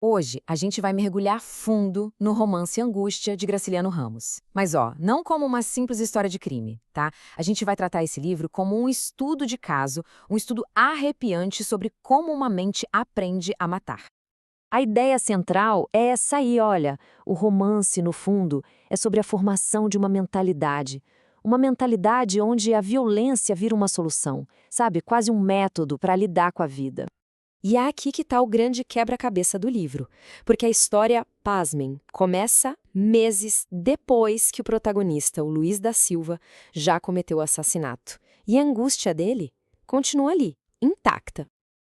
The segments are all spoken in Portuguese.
Hoje, a gente vai mergulhar fundo no romance Angústia de Graciliano Ramos. Mas, não como uma simples história de crime, tá? A gente vai tratar esse livro como um estudo de caso, um estudo arrepiante sobre como uma mente aprende a matar. A ideia central é essa aí, olha. O romance, no fundo, é sobre a formação de uma mentalidade. Uma mentalidade onde a violência vira uma solução, sabe? Quase um método para lidar com a vida. E é aqui que está o grande quebra-cabeça do livro, porque a história, pasmem, começa meses depois que o protagonista, o Luiz da Silva, já cometeu o assassinato. E a angústia dele continua ali, intacta.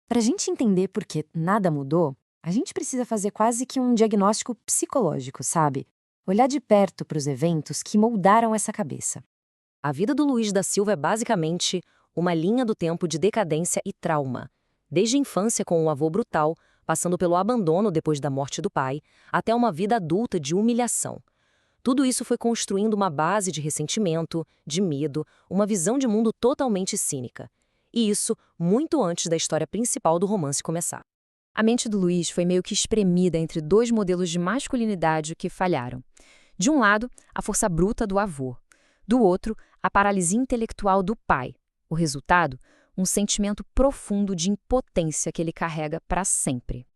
Para a gente entender por que nada mudou, a gente precisa fazer quase que um diagnóstico psicológico, sabe? Olhar de perto para os eventos que moldaram essa cabeça. A vida do Luiz da Silva é basicamente uma linha do tempo de decadência e trauma. Desde a infância com um avô brutal, passando pelo abandono depois da morte do pai, até uma vida adulta de humilhação. Tudo isso foi construindo uma base de ressentimento, de medo, uma visão de mundo totalmente cínica. E isso muito antes da história principal do romance começar. A mente do Luiz foi meio que espremida entre dois modelos de masculinidade que falharam. De um lado, a força bruta do avô. Do outro, a paralisia intelectual do pai. O resultado? Um sentimento profundo de impotência que ele carrega para sempre.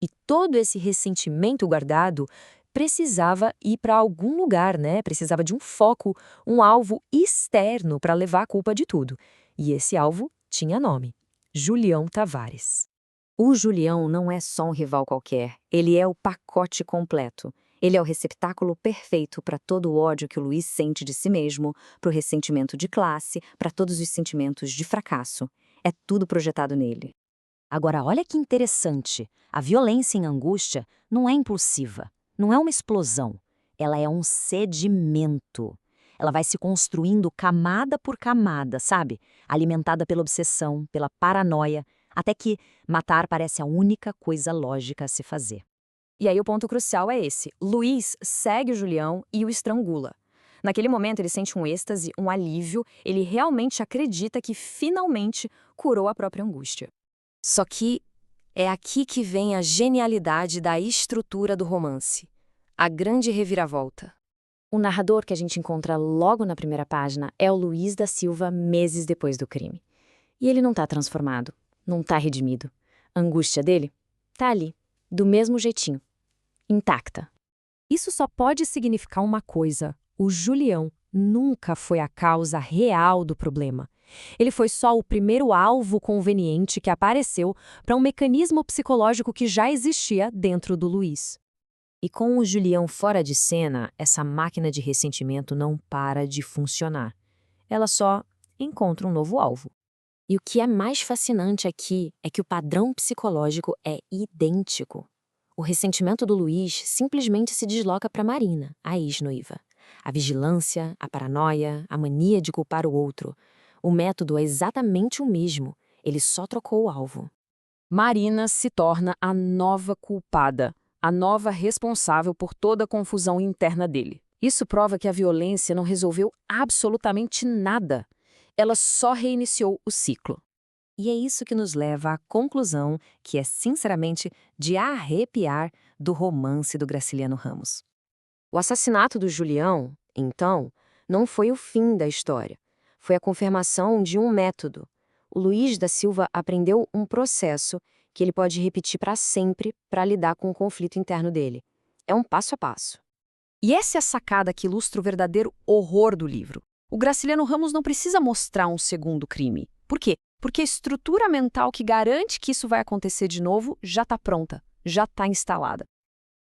E todo esse ressentimento guardado precisava ir para algum lugar, né? Precisava de um foco, um alvo externo para levar a culpa de tudo. E esse alvo tinha nome: Julião Tavares. O Julião não é só um rival qualquer, ele é o pacote completo. Ele é o receptáculo perfeito para todo o ódio que o Luiz sente de si mesmo, para o ressentimento de classe, para todos os sentimentos de fracasso. É tudo projetado nele. Agora, olha que interessante. A violência em angústia não é impulsiva, não é uma explosão. Ela é um sedimento. Ela vai se construindo camada por camada, sabe? Alimentada pela obsessão, pela paranoia, até que matar parece a única coisa lógica a se fazer. E aí o ponto crucial é esse. Luiz segue o Julião e o estrangula. Naquele momento ele sente um êxtase, um alívio, ele realmente acredita que finalmente curou a própria angústia. Só que é aqui que vem a genialidade da estrutura do romance. A grande reviravolta. O narrador que a gente encontra logo na primeira página é o Luiz da Silva meses depois do crime. E ele não está transformado, não está redimido. A angústia dele tá ali, do mesmo jeitinho, intacta. Isso só pode significar uma coisa: o Julião nunca foi a causa real do problema. Ele foi só o primeiro alvo conveniente que apareceu para um mecanismo psicológico que já existia dentro do Luiz. E com o Julião fora de cena, essa máquina de ressentimento não para de funcionar. Ela só encontra um novo alvo. E o que é mais fascinante aqui é que o padrão psicológico é idêntico. O ressentimento do Luiz simplesmente se desloca para Marina, a ex-noiva. A vigilância, a paranoia, a mania de culpar o outro. O método é exatamente o mesmo, ele só trocou o alvo. Marina se torna a nova culpada, a nova responsável por toda a confusão interna dele. Isso prova que a violência não resolveu absolutamente nada. Ela só reiniciou o ciclo. E é isso que nos leva à conclusão, que é sinceramente de arrepiar, do romance do Graciliano Ramos. O assassinato do Julião, então, não foi o fim da história. Foi a confirmação de um método. O Luiz da Silva aprendeu um processo que ele pode repetir para sempre para lidar com o conflito interno dele. É um passo a passo. E essa é a sacada que ilustra o verdadeiro horror do livro. O Graciliano Ramos não precisa mostrar um segundo crime. Por quê? Porque a estrutura mental que garante que isso vai acontecer de novo já está pronta, já está instalada.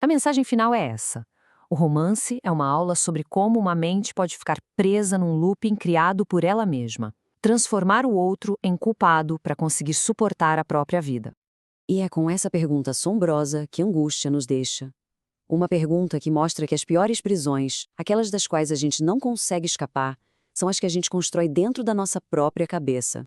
A mensagem final é essa. O romance é uma aula sobre como uma mente pode ficar presa num looping criado por ela mesma. Transformar o outro em culpado para conseguir suportar a própria vida. E é com essa pergunta assombrosa que Angústia nos deixa. Uma pergunta que mostra que as piores prisões, aquelas das quais a gente não consegue escapar, são as que a gente constrói dentro da nossa própria cabeça.